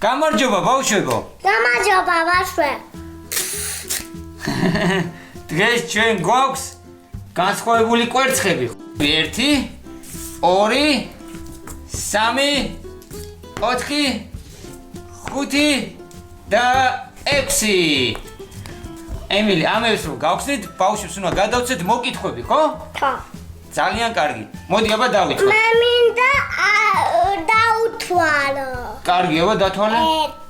გამარჯობა ბავშვებო. გამარჯობა ბავშვებო. დღეს ჩვენ გვაქვს განსხვავებული კვერცხები. 1 2 3 4 5 და 6. ემილი, ამებს რომ გავხსნით, ბავშვებს უნდა გადავცეთ მოკითხვები, ხო? ხო. ძალიან კარგი. მოდი აბა დავიწყოთ. მე მინდა დაუთვალო. კარგი, აბა დათვალე.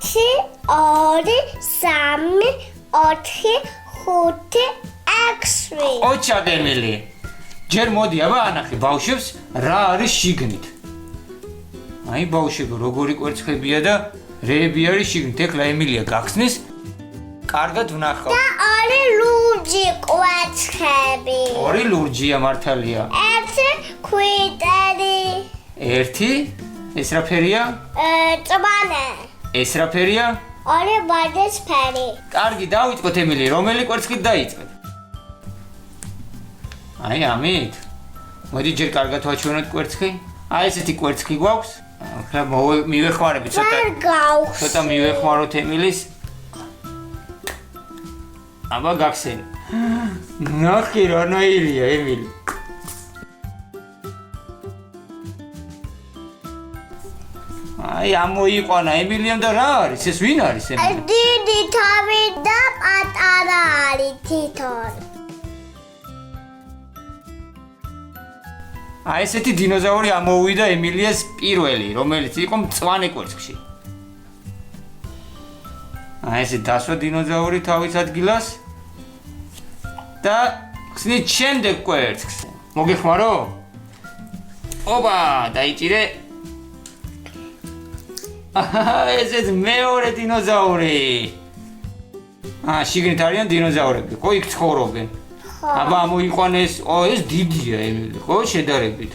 1 2 3 4 5 6. ოჩად ემილი. ჯერ მოდი აბა ანახე ბავშვებს რა არის შიგნით. აი ბავშვებო, როგორი კვერცხებია და რეები არის შიგნით. ეხლა ემილია გახსნის. კარგად ვნახავ. და 2 ლურჯი კვერცხები. 2 ლურჯია მართალია. 1 ქვიტერი. 1 ეს რა ფერია? წვანე. ეს რა ფერია? 2 ვარდისფერი. კარგი, დავიწყოთ ემილი, რომელი კვერცხით დაიწყეთ? აი ამით. მოდი ჯერ კარგად ვაჩვენოთ კვერცხი. აი ესეთი კვერცხი გვაქვს. ახლა მივეხმარებით ცოტა. ვერ გავხსნი. ცოტა მივეხმაროთ ემილის. აბა გახსენე. ნახე რა ნაირია ემილი. აი ამოიყვანა ემილიამ და რა არის? ეს ვინ არის ემილი? დიდი თავი და პატარა არის თითონ. აი ესეთი დინოზავრი ამოვიდა ემილიას პირველი, რომელიც იყო მწვანე კვერცხში. აი ესე დასვა დინოზავრი თავის ადგილას და ხსნით შემდეგ კვერცხს. მოგეხმარო? ოპა, დაიჭირე. ესეც მეორე დინოზავრი. შიგნით არიან დინოზავრები, ხო იქ ცხოვრობენ. აბა ამოიყვანეს, ეს დიდია ემილი, ხო შედარებით.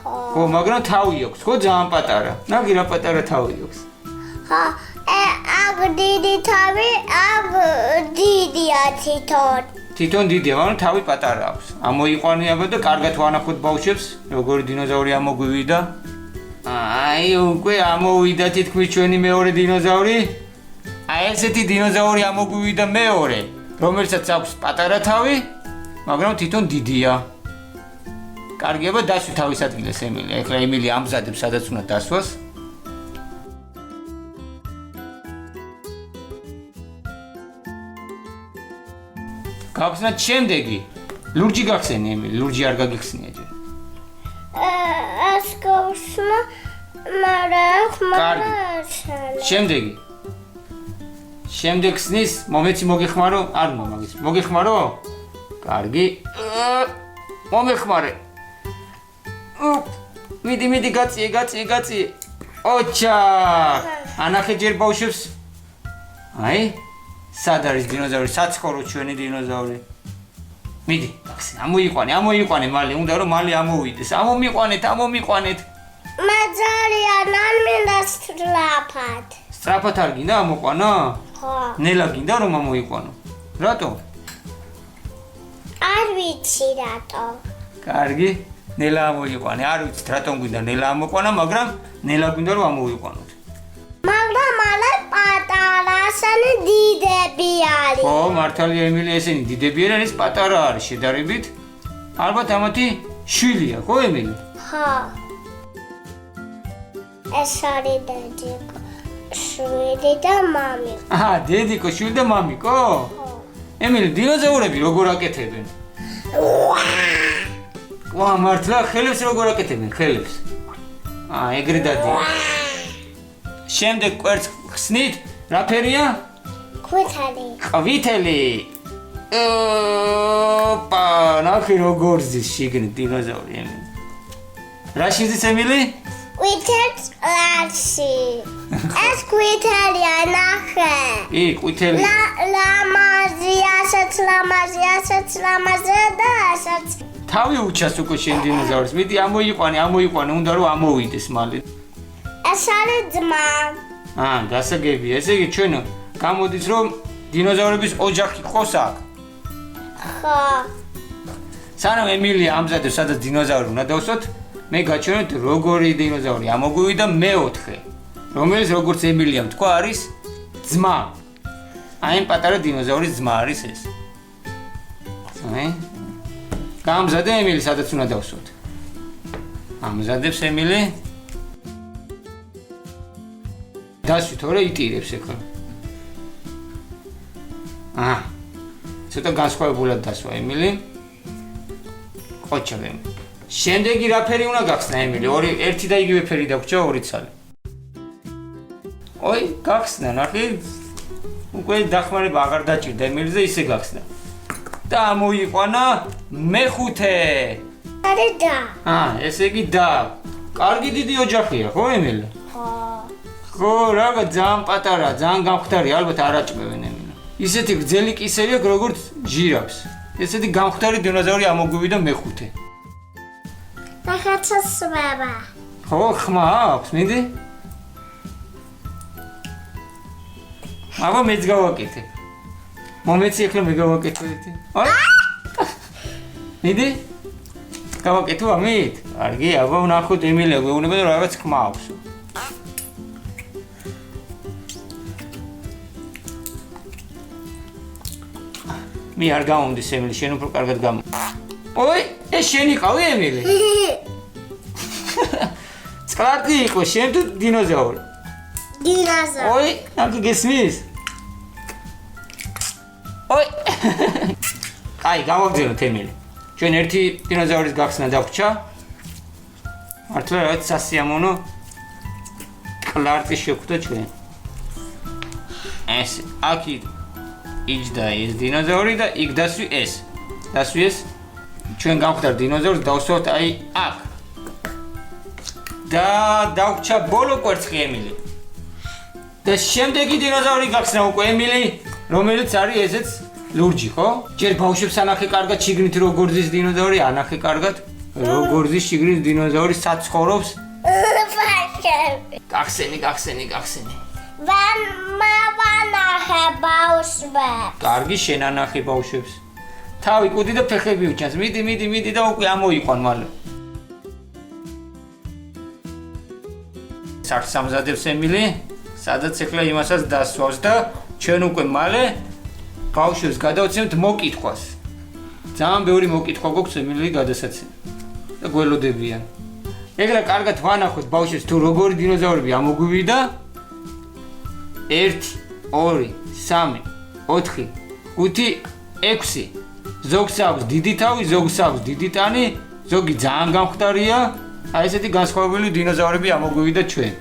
ხო, მაგრამ თავი აქვს, ხო ძალიან პატარა. ნაგი რა პატარა თავი აქვს. ხო, აქ დიდი თავი, აქ დიდია თითონ. თვითონ დიდია, მაგრამ თავი პატარა აქვს. ამოიყვანე აბა და კარგად ვანახოთ ბავშვებს, როგორი დინოზავრი ამოგვივიდა. აი, უკვე ამოვიდა თითქმის ჩვენი მეორე დინოზავრი. აი ესეთი დინოზავრი ამოგვივიდა მეორე, რომელსაც აქვს პატარა თავი, მაგრამ თვითონ დიდია. კარგი, აბა დასვი თავის ადგილას ემილი. ეხლა ემილი ამზადებს, სადაც უნდა დასვას. გავხსნათ შემდეგი. ლურჯი გახსენი ემილი, ლურჯი არ გაგიხსნია ჯერ. ეს გავხსნა, მაგრამ კარგი. შემდეგი. შემდეგ ხსნის, მომეცი მოგეხმარო? არ უნდა მაგის. მოგეხმარო? კარგი. მომეხმარე. მიდი გაწიე. ოჩა! ანახე ჯერ ბავშვებს. აი, სად არის დინოზავრი? საცხოვრო ჩვენი დინოზავრი. მიდი, ამოიყვანე, მალე, უნდა რომ მალე ამოვიდეს. ამომიყვანეთ. მე ძალიან არ მინდა სწრაფად. სწრაფად არ გინდა ამოყვანა? ხო. ნელა გინდა რომ ამოიყვანო. რატო? არ ვიცი რატო. კარგი, ნელა ამოიყვანე. არ ვიცით რატომ გვინდა ნელა ამოყვანა, მაგრამ ნელა გვინდა რომ ამოიყვანოთ. მაგრამ მალე პატარასანი დიდები არის. ხო, მართალია ემილი, ესენი დიდები არიან, ეს პატარა არის შედარებით. ალბათ ამათი შვილია, ხო ემილი? ხო. ეს არის დედიკო, შვილი და მამიკო. დედიკო, შვილი და მამიკო? ხო. ემილი, დინოზავრები როგორ აკეთებენ? ვა, მართლა ხელებს როგორ აკეთებენ, ხელებს? ეგრე დადია. შემდეგ კვერცხს ხსნით, რა ფერია? ქვითელი. ყვითელი. ოპა, ნახე როგორ ზის შიგნით დინოზავრი ემილი. რა შიზის ემილი? ქვითელ წყალში. ეს ქვითელია, ნახე. კი, ყვითელი. ლამაზი და ასეც. თავი უჩას უკვე შენ დინოზავრს. მიდი ამოიყვანე, უნდა რომ ამოვიდეს მალე. ეს არის ძმა. გასაგებია. ესე იგი ჩვენ გამოდის რომ დინოზავრების ოჯახი ყავს აქ. ხო. სანამ ემილია ამზადებს, სადაც დინოზავრი უნდა დავსვათ, მე გაჩვენოთ როგორი დინოზავრი ამოგვივიდა მეოთხე. რომელიც როგორც ემილიამ თქვა არის ძმა. აი ამ პატარა დინოზავრის ძმა არის ეს. აი. გამზადე ემილი, სადაც უნდა დავსვათ. ამზადებს ემილი. დასვი თორე იტირებს ეხლა. ცოტა განსხვავებულად დასვა ემილი. ყოჩა ემილი. შემდეგი რა ფერი უნდა გახსნა ემილი? ერთი და იგივე ფერი დაგვრჩა ორი ცალი. ой, გახსნა, ნახე. უკვე დახმარება აღარ დაჭირდა ემილიზე, ისე გახსნა. და მოიყვანა მეხუთე. არის და. ესე იგი და. კარგი დიდი ოჯახია, ხო ემილი? ხო, რაღა ძალიან პატარა, ძალიან გამხდარი, ალბათ არ აჭმევენ ემილი. ისეთი გრძელი კისერი აქვს, როგორც ჟირაფს. ესეთი გამხდარი დინოზავრი ამოგვივიდა მეხუთე. და ხაცოსვება. ხო, ხმა აქვს, მინდი? აბა მეც გავაკეთე. მომეცი ახლა მე გავაკეთე ერთი. აი. მინდი? გავაკეთო ამით? კარგი, აბა ვნახოთ ემილია, გვეუბნება რომ რაღაც ხმა აქვს. მე არ გამომდის ემილი, შენ უფრო კარგად გამო. ой, ეს შენი ყავი ემილი? წყლარტი იყო, შენ თუ დინოზავრი? დინოზავრი. ой, ნახე გესმის? ой. აი, გავაგზავნოთ ემილი. ჩვენ ერთი დინოზავრის გახსნა დაგვჭა. მართლა რაღაც სასიამოვნო წყლარტი შეგვხვდა ჩვენ. ეს აქ იჯდა ეს დინოზავრი და იქ დასვი ეს. დასვი ეს. ჩვენ გავხდარ დინოზავრს დავსვათ აი აქ. და დაგვჭა ბოლო კვერცხი ემილი. და შემდეგი დინოზავრი გახსნა უკვე ემილი, რომელიც არის ესეც ლურჯი, ხო? ჯერ ბავშვებს ანახე კარგად შიგნით როგორ ზის დინოზავრი, ანახე კარგად როგორ ზის შიგნით დინოზავრი საცხოვრობს. გახსენი. ვანახე ბავშვებს. კარგი, შენ ანახე ბავშვებს. თავი კუდი და ფეხები უჩანს. მიდი და უკვე ამოიყვან მალე. სახლს ამზადებს ემილი, სადაც ეხლა იმასაც დასვავს და ჩვენ უკვე მალე ბავშვებს გადავცემთ მოკითხვას. ძალიან ბევრი მოკითხვა გვაქვს ემილი გადასაცემი. და გველოდებიან. ეხლა კარგად ვანახოთ ბავშვებს თუ როგორი დინოზავრები ამოგვივიდა. 1 2 3 4 5 6 ზოგს აქვს დიდი თავი, ზოგს აქვს დიდი ტანი, ზოგი ძალიან გამხდარია. აი ესეთი განსხვავებული დინოზავრები ამოგვივიდა ჩვენ.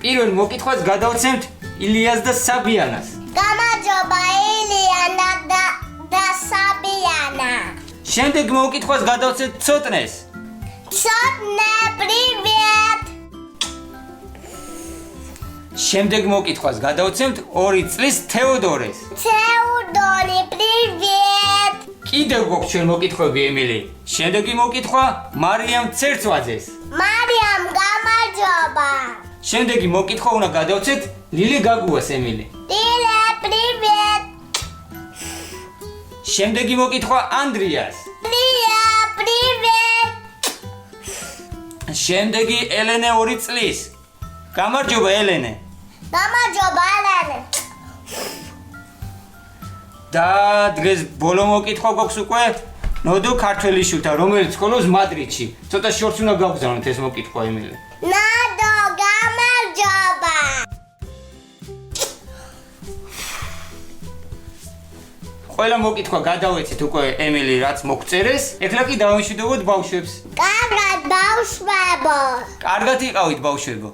პირველ მოკითხვას გადავცემთ ილიას და საბიანას. გამარჯობა ილიანა და საბიანა. შემდეგ მოკითხვას გადავცემთ ცოტნეს. ცოტნე, პრივეტ. შემდეგ მოკითხვას გადავცემთ 2 წლის თეოდორეს. თეოდორი, პრივეტ. კიდევ გვაქვს ჩვენ მოკითხვები ემილი. შემდეგი მოკითხვა მარიამ ცერცვაძეს. მარიამ გამარჯობა. შემდეგი მოკითხვა უნდა გადავცეთ ლილი გაგუას ემილი. ლილე, პრივეტ. შემდეგი მოკითხვა ანდრიას. ლია, პრივეტ. შემდეგი ელენე 2 წლის. გამარჯობა ელენე. გამარჯობა ელენე. და დღეს ბოლო მოკითხვა გვაქვს უკვე ნოდო ქართველი შვილთა, რომელიც ცხოვრობს მადრიდში. ცოტა შორს უნდა გავგზავნოთ ეს მოკითხვა ემილი. ნადო, გამარჯობა. ყველა მოკითხვა გადავეცით უკვე ემილი რაც მოგწერეს. ეხლა კი დავიმშვიდობოთ ბავშვებს. კარგად ბავშვებო. კარგად იყავით ბავშვებო.